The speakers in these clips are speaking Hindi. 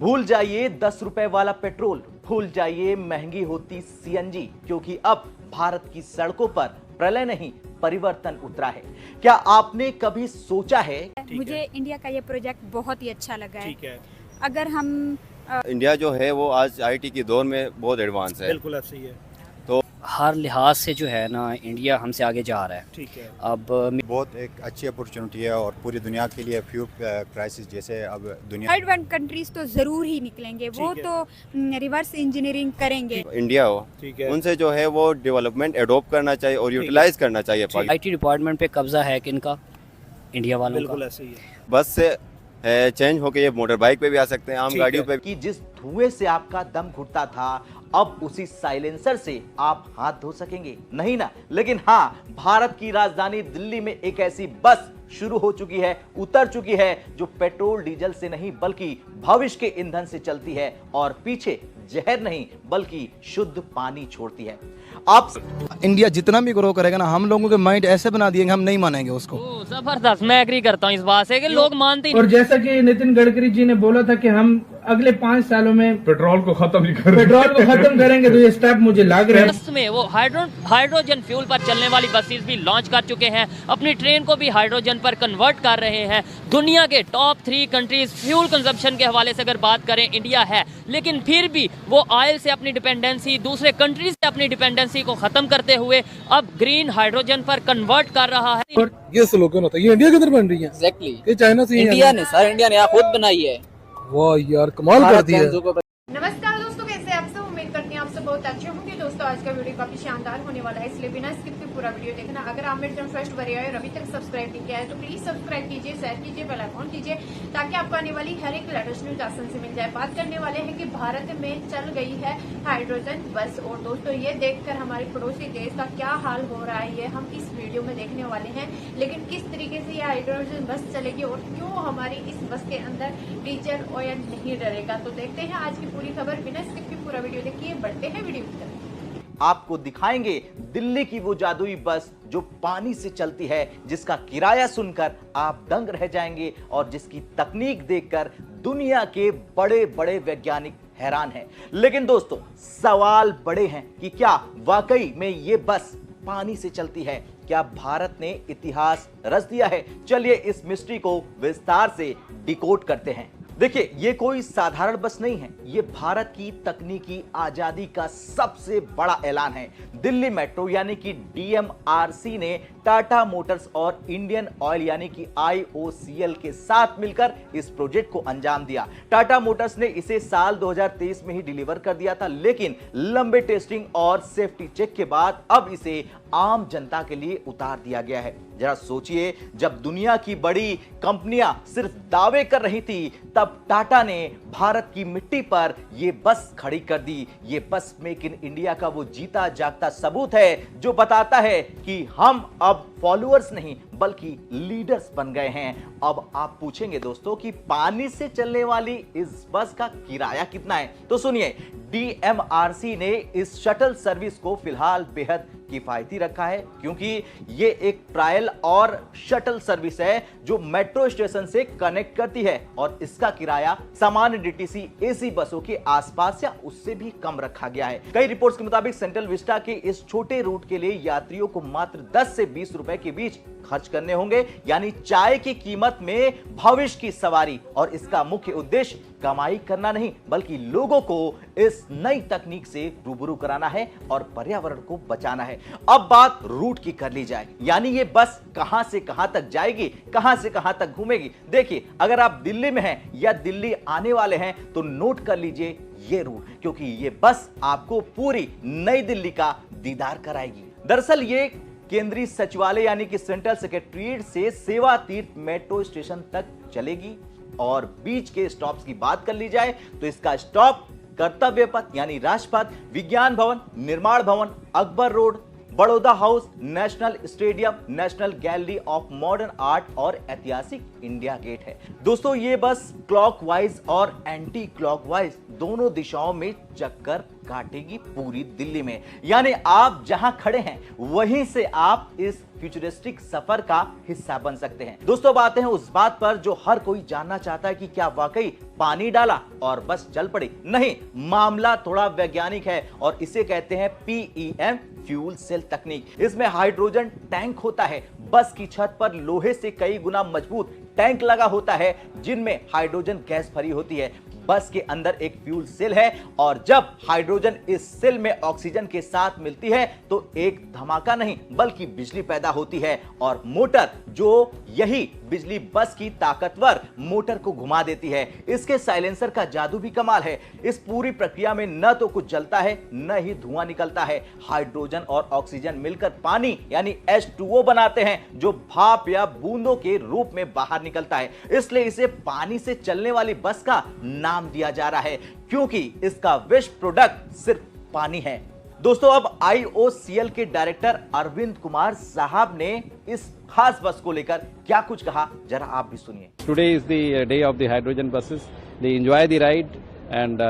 भूल जाइए 10 रुपए वाला पेट्रोल, भूल जाइए महंगी होती सीएनजी, क्योंकि अब भारत की सड़कों पर प्रलय नहीं परिवर्तन उतरा है। क्या आपने कभी सोचा है? मुझे इंडिया का ये प्रोजेक्ट बहुत ही अच्छा लगा है। ठीक है, अगर हम इंडिया जो है वो आज आईटी की दौर में बहुत एडवांस है। बिल्कुल ऐसे ही है। हर लिहाज से जो है ना इंडिया हमसे आगे जा रहा है। ठीक है, अब बहुत एक अच्छी अपॉर्चुनिटी है और पूरी दुनिया के लिए फ्यूल क्राइसिस जैसे अब दुनिया थर्ड वर्ल्ड कंट्रीज तो जरूर ही निकलेंगे, वो ठीक तो रिवर्स इंजीनियरिंग करेंगे। इंडिया हो ठीक है। उनसे जो है वो डेवलपमेंट एडॉप्ट करना चाहिए और यूटिलाइज करना चाहिए। आईटी डिपार्टमेंट पे कब्जा है किनका? इंडिया वालों बिल्कुल का। ऐसे ही है। बस से चेंज होके ये मोटर बाइक पे भी आ सकते हैं, आम ठीक गाड़ियों है। पे कि जिस धुएं से आपका दम घुटता था, अब उसी साइलेंसर से आप हाथ धो सकेंगे? नहीं ना। लेकिन हाँ, भारत की राजधानी दिल्ली में एक ऐसी बस शुरू हो चुकी है, उतर चुकी है, जो पेट्रोल डीजल से नहीं बल्कि भविष्य के ईंधन से चलती है और पीछे जहर नहीं बल्कि शुद्ध पानी छोड़ती है। आप इंडिया जितना भी ग्रो करेगा ना, हम लोगों के माइंड ऐसे बना दिएंगे, हम नहीं मानेंगे उसको। जबरदस्त, मैं एग्री करता हूँ इस बात से कि लोग मानते ही और जैसा कि नितिन गडकरी जी ने बोला था कि हम अगले 5 सालों में पेट्रोल को खत्म करेंगे, तो ये स्टेप मुझे लग रहा है। बस में वो हाइड्रोजन फ्यूल पर चलने वाली बसेस भी लॉन्च कर चुके हैं, अपनी ट्रेन को भी हाइड्रोजन पर कन्वर्ट कर रहे हैं। दुनिया के टॉप 3 कंट्रीज फ्यूल कंजप्शन के हवाले से अगर बात करें, इंडिया है, लेकिन फिर भी वो ऑयल से अपनी डिपेंडेंसी, दूसरे कंट्रीज से अपनी डिपेंडेंसी को खत्म करते हुए अब ग्रीन हाइड्रोजन पर कन्वर्ट कर रहा है। ये स्लोगन होता है, ये इंडिया किधर बन रही है? एग्जैक्टली, ये चाइना से इंडिया ने सर, इंडिया ने खुद बनाई है। वाह यार, कमाल कर दिया। नमस्कार दोस्तों, कैसे आप सब? उम्मीद करती हैं आप सब बहुत अच्छे होंगे। दोस्तों आज का वीडियो काफी शानदार होने वाला है, इसलिए बिना स्किप के पूरा वीडियो देखना। अगर आप मेरे चैनल फर्स्ट बार आए और अभी तक सब्सक्राइब नहीं किया है तो प्लीज सब्सक्राइब कीजिए, शेयर कीजिए, बेल आइकॉन कीजिए, ताकि आपको आने वाली हर एक लेटेस्ट न्यूज आसान से मिल जाए। बात करने वाले हैं कि भारत में चल गई है हाइड्रोजन बस, और दोस्तों ये देखकर हमारे पड़ोसी देश का क्या हाल हो रहा है, ये हम इस वीडियो में देखने वाले हैं। लेकिन किस तरीके से ये हाइड्रोजन बस चलेगी और क्यों हमारी इस बस के अंदर डीजल ऑयल नहीं डरेगा, तो देखते हैं आज की पूरी खबर। बिना स्किप के पूरा वीडियो देखिए, बढ़ते हैं वीडियो की तरफ। आपको दिखाएंगे दिल्ली की वो जादुई बस जो पानी से चलती है, जिसका किराया सुनकर आप दंग रह जाएंगे और जिसकी तकनीक देखकर दुनिया के बड़े बड़े वैज्ञानिक हैरान हैं। लेकिन दोस्तों, सवाल बड़े हैं कि क्या वाकई में ये बस पानी से चलती है? क्या भारत ने इतिहास रच दिया है? चलिए इस मिस्ट्री को विस्तार से डिकोड करते हैं। देखिए, ये कोई साधारण बस नहीं है, ये भारत की तकनीकी आजादी का सबसे बड़ा ऐलान है। दिल्ली मेट्रो यानी कि डीएमआरसी ने टाटा मोटर्स और इंडियन ऑयल यानी कि आईओसीएल के साथ मिलकर इस प्रोजेक्ट को अंजाम दिया। टाटा मोटर्स ने इसे साल 2023 में ही डिलीवर कर दिया था, लेकिन लंबे टेस्टिंग और सेफ्टी चेक के बाद अब इसे आम जनता के लिए उतार दिया गया है। जरा सोचिए, जब दुनिया की बड़ी कंपनियां सिर्फ दावे कर रही थी, तब टाटा ने भारत की मिट्टी पर यह बस खड़ी कर दी। ये बस मेक इन इंडिया का वो जीता जागता सबूत है जो बताता है कि हम अब फॉलोअर्स नहीं बल्कि लीडर्स बन गए हैं। अब आप पूछेंगे दोस्तों कि पानी से चलने वाली इस बस का किराया कितना है, तो सुनिए, डीएमआरसी ने इस शटल सर्विस को फिलहाल बेहद किफायती रखा है, क्योंकि ये एक ट्रायल और शटल सर्विस है जो मेट्रो स्टेशन से कनेक्ट करती है और इसका किराया सामान्य डीटीसी एसी बसों के आसपास या उससे भी कम रखा गया है। कई रिपोर्ट्स के मुताबिक सेंट्रल विस्टा के इस छोटे रूट के लिए यात्रियों को मात्र 10 से 20 रुपए के बीच खर्च करने होंगे, यानी चाय की कीमत में भविष्य की सवारी। और इसका मुख्य उद्देश्य कमाई करना नहीं बल्कि लोगों को इस नई तकनीक से रूबरू कराना है और पर्यावरण को बचाना है। अब बात रूट की कर ली जाए, यानी ये बस कहां से कहां तक जाएगी, कहां से कहां तक घूमेगी। देखिए, अगर आप दिल्ली में हैं या दिल्ली आने वाले हैं तो नोट कर लीजिए ये रूट, क्योंकि ये बस आपको पूरी नई दिल्ली का दीदार कराएगी। दरअसल ये केंद्रीय सचिवालय यानी कि सेंट्रल सेक्रेटरीट से सेवा तीर्थ मेट्रो स्टेशन तक चलेगी। और बीच के स्टॉप्स की बात कर ली जाए तो इसका स्टॉप कर्तव्य पथ यानी राजपथ, विज्ञान भवन, निर्माण भवन, Akbar road, Baroda house, national stadium, national gallery of modern art और ऐतिहासिक इंडिया गेट है। दोस्तों ये बस क्लॉकवाइज और एंटी क्लॉकवाइज दोनों दिशाओं में चक्कर काटेगी पूरी दिल्ली में, यानी आप जहां खड़े हैं वहीं से आप इस फ्यूचरिस्टिक सफर का हिस्सा बन सकते हैं। दोस्तों बात है उस बात पर जो हर कोई जानना चाहता है कि क्या वाकई पानी डाला और बस चल पड़ी? नहीं, मामला थोड़ा वैज्ञानिक है और इसे कहते हैं PEM फ्यूल सेल तकनीक। इसमें हाइड्रोजन टैंक होता है। बस की छत पर लोहे से कई गुना मजबूत टैंक लगा होता है जिनमें हाइड्रोजन गैस भरी होती है। बस के अंदर एक फ्यूल सेल है और जब हाइड्रोजन इस सेल में ऑक्सीजन के साथ मिलती है तो एक धमाका नहीं बल्कि बिजली पैदा होती है और मोटर जो यही बिजली बस की ताकतवर मोटर को घुमा देती है। इसके साइलेंसर का जादू भी कमाल है। इस पूरी प्रक्रिया में न तो कुछ जलता है न ही धुआं निकलता है। हाइड्रोजन और ऑक्सीजन मिलकर पानी यानी H2O बनाते हैं जो भाप या बूंदों के रूप में बाहर निकलता है। इसलिए इसे पानी से चलने वाली बस का नाम दिया जा रहा है क्योंकि इसका विश्व प्रोडक्ट सिर्फ पानी है। दोस्तों अब IOCL के डायरेक्टर अरविंद कुमार साहब ने इस खास बस को लेकर क्या कुछ कहा, जरा आप भी सुनिए। Today is the day of the hydrogen buses. They enjoy the ride and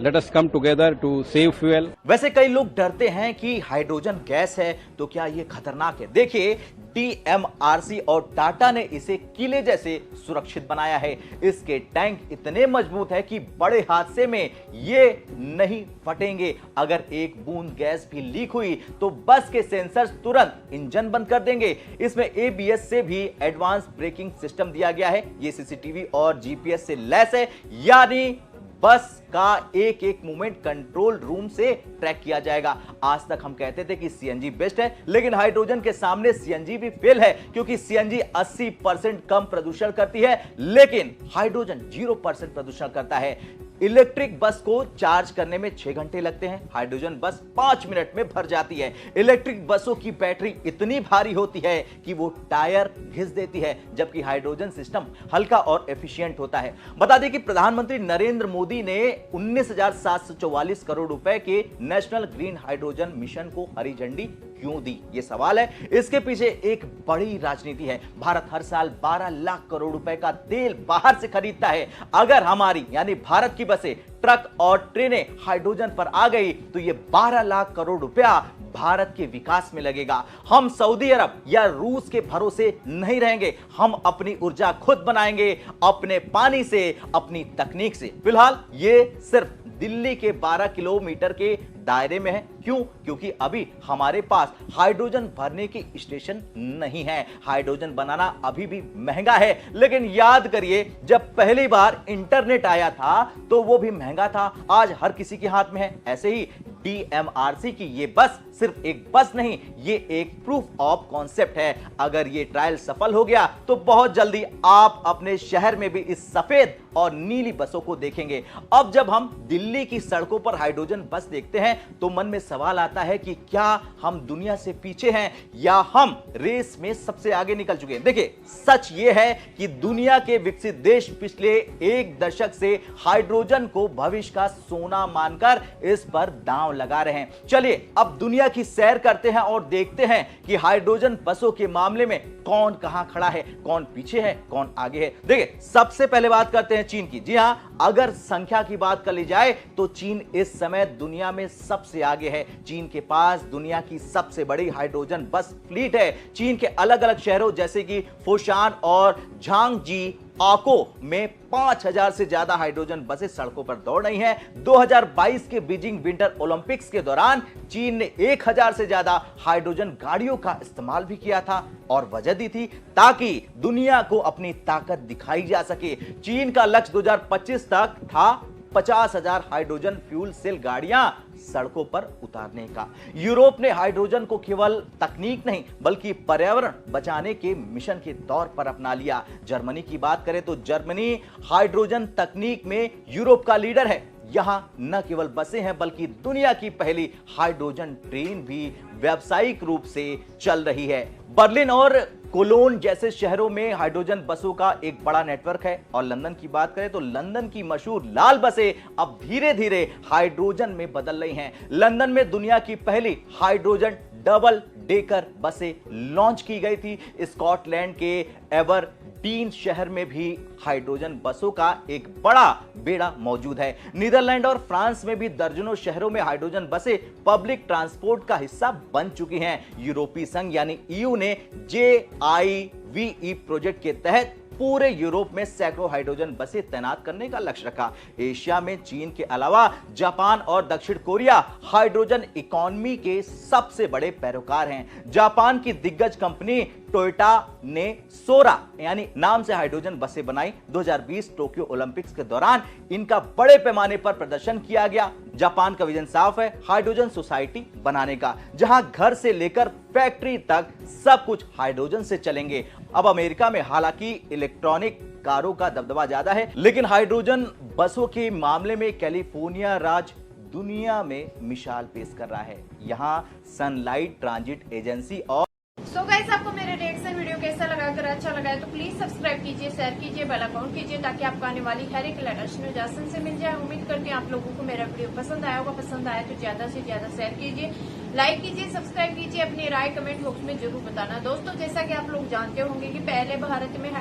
let us come together to save fuel. वैसे कई लोग डरते हैं कि हाइड्रोजन गैस है तो क्या ये खतरनाक है। देखिए DMRC और टाटा ने इसे किले जैसे सुरक्षित बनाया है। इसके टैंक इतने मजबूत है कि बड़े हादसे में ये नहीं फटेंगे। अगर एक बूंद गैस भी लीक हुई तो बस के सेंसर्स तुरंत इंजन बंद कर देंगे। इसमें ABS से भी एडवांस ब्रेकिंग सिस्टम दिया गया है। ये CCTV और GPS से लैस है, यानी बस का एक एक मूवमेंट कंट्रोल रूम से ट्रैक किया जाएगा। आज तक हम कहते थे कि CNG बेस्ट है, लेकिन हाइड्रोजन के सामने CNG भी फेल है क्योंकि CNG 80% कम प्रदूषण करती है लेकिन हाइड्रोजन 0% प्रदूषण करता है। इलेक्ट्रिक बस को चार्ज करने में 6 घंटे लगते हैं, हाइड्रोजन बस 5 मिनट में भर जाती है। इलेक्ट्रिक बसों की बैटरी इतनी भारी होती है कि वो टायर घिस देती है, जबकि हाइड्रोजन सिस्टम हल्का और एफिशिएंट होता है। बता दें कि प्रधानमंत्री नरेंद्र मोदी ने 19,744 करोड़ रुपए के नेशनल ग्रीन हाइड्रोजन मिशन को हरी झंडी क्यों दी? ये सवाल है। इसके पीछे एक बड़ी राजनीति है। भारत हर साल 12 लाख करोड़ रुपए का तेल बाहर से खरीदता है। अगर हमारी यानी भारत की बसें, ट्रक और ट्रेनें हाइड्रोजन पर आ गई तो ये 12 लाख करोड़ रुपया भारत के विकास में लगेगा। हम सऊदी अरब या रूस के भरोसे नहीं रहेंगे। हम अपनी ऊर्जा खुद बनाएंगे, अपने पानी से, अपनी तकनीक से। फिलहाल ये सिर्फ दिल्ली के 12 किलोमीटर के दायरे में है। क्यों? क्योंकि अभी हमारे पास हाइड्रोजन भरने के स्टेशन नहीं है। हाइड्रोजन बनाना अभी भी महंगा है, लेकिन याद करिए जब पहली बार इंटरनेट आया था तो वो भी महंगा था। आज हर किसी के हाथ में है। ऐसे ही DMRC की ये बस सिर्फ एक बस नहीं, ये एक प्रूफ ऑफ कॉन्सेप्ट है। अगर ये ट्रायल सफल हो गया तो बहुत जल्दी आप अपने शहर में भी इस सफेद और नीली बसों को देखेंगे। अब जब हम दिल्ली की सड़कों पर हाइड्रोजन बस देखते हैं तो मन में सवाल आता है कि क्या हम दुनिया से पीछे हैं या हम रेस में सबसे आगे निकल चुके हैं। देखिए सच ये है कि दुनिया के विकसित देश पिछले 1 दशक से हाइड्रोजन को भविष्य का सोना मानकर इस पर दांव लगा रहे हैं। चलिए अब दुनिया की सैर करते हैं और देखते हैं कि हाइड्रोजन बसों के मामले में कौन कहां खड़ा है, कौन पीछे है, कौन आगे है। देखिए सबसे पहले बात करते हैं चीन की। जी हां, अगर संख्या की बात कर ली जाए तो चीन इस समय दुनिया में सबसे आगे है। चीन के पास दुनिया की सबसे बड़ी हाइड्रोजन बस फ्लीट है। चीन के अलग अलग शहरों जैसे कि फुशान और झांगजी आको में 5000 से ज्यादा हाइड्रोजन बसें सड़कों पर दौड़ रही हैं। 2022 के बीजिंग विंटर ओलंपिक्स के दौरान चीन ने 1000 से ज्यादा हाइड्रोजन गाड़ियों का इस्तेमाल भी किया था और वजह दी थी ताकि दुनिया को अपनी ताकत दिखाई जा सके। चीन का लक्ष्य 2025 तक था 50,000 हाइड्रोजन फ्यूल सेल गाड़ियां सड़कों पर उतारने का। यूरोप ने हाइड्रोजन को केवल तकनीक नहीं बल्कि पर्यावरण बचाने के मिशन के तौर पर अपना लिया। जर्मनी की बात करें तो जर्मनी हाइड्रोजन तकनीक में यूरोप का लीडर है। यहां न केवल बसें हैं बल्कि दुनिया की पहली हाइड्रोजन ट्रेन भी व्यावसायिक रूप से चल रही है। बर्लिन और कोलोन जैसे शहरों में हाइड्रोजन बसों का एक बड़ा नेटवर्क है। और लंदन की बात करें तो लंदन की मशहूर लाल बसें अब धीरे धीरे हाइड्रोजन में बदल रही हैं। लंदन में दुनिया की पहली हाइड्रोजन डबल डेकर बसें लॉन्च की गई थी। स्कॉटलैंड के एबरडीन शहर में भी हाइड्रोजन बसों का एक बड़ा बेड़ा मौजूद है। नीदरलैंड और फ्रांस में भी दर्जनों शहरों में हाइड्रोजन बसें पब्लिक ट्रांसपोर्ट का हिस्सा बन चुकी हैं। यूरोपीय संघ यानी ईयू ने JIVE प्रोजेक्ट के तहत पूरे यूरोप में सैकड़ों हाइड्रोजन बसें तैनात करने का लक्ष्य रखा। एशिया में चीन के अलावा जापान और दक्षिण कोरिया हाइड्रोजन इकोनॉमी के सबसे बड़े पैरोकार हैं। जापान की दिग्गज कंपनी टोयोटा ने सोरा यानी नाम से हाइड्रोजन बसें बनाई। 2020 टोक्यो ओलंपिक्स के दौरान इनका बड़े पैमाने पर प्रदर्शन किया गया। जापान का विजन साफ है, हाइड्रोजन सोसाइटी बनाने का, जहां घर से लेकर फैक्ट्री तक सब कुछ हाइड्रोजन से चलेंगे। अब अमेरिका में हालांकि इलेक्ट्रॉनिक कारों का दबदबा ज्यादा है, लेकिन हाइड्रोजन बसों के मामले में कैलिफोर्निया राज्य दुनिया में मिसाल पेश कर रहा है। यहां सनलाइट ट्रांजिट एजेंसी और सो गाइस, आपको मेरे रिएक्शन वीडियो कैसा लगा? अगर अच्छा लगा है तो प्लीज सब्सक्राइब कीजिए, शेयर कीजिए, बेल आइकन कीजिए ताकि आपको आने वाली हर एक लेटेस्ट न्यूज आसान से मिल जाए। उम्मीद करती हूँ आप लोगों को मेरा वीडियो पसंद आया होगा। पसंद आया तो ज्यादा से ज्यादा शेयर कीजिए, लाइक कीजिए, सब्सक्राइब कीजिए। अपनी राय कमेंट बॉक्स में जरूर बताना। दोस्तों, जैसा कि आप लोग जानते होंगे कि पहले भारत में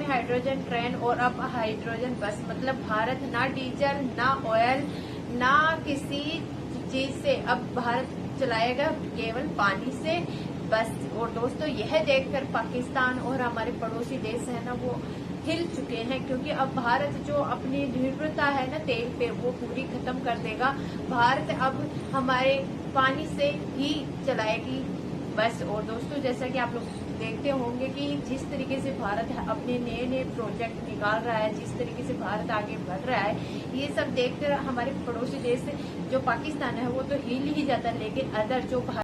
हाइड्रोजन ट्रेन और अब हाइड्रोजन बस, मतलब भारत ना डीजल ना ऑयल ना किसी चीज से अब भारत चलाएगा केवल पानी से बस। और दोस्तों, यह देखकर पाकिस्तान और हमारे पड़ोसी देश है ना, वो हिल चुके हैं, क्योंकि अब भारत जो अपनी निर्भरता है ना तेल पे, वो पूरी खत्म कर देगा। भारत अब हमारे पानी से ही चलाएगी बस। और दोस्तों, जैसा कि आप लोग देखते होंगे कि जिस तरीके से भारत अपने नए नए प्रोजेक्ट निकाल रहा है, जिस तरीके से भारत आगे बढ़ रहा है, ये सब देखकर हमारे पड़ोसी देश जो पाकिस्तान है वो तो हिल ही जाता है, लेकिन अदर जो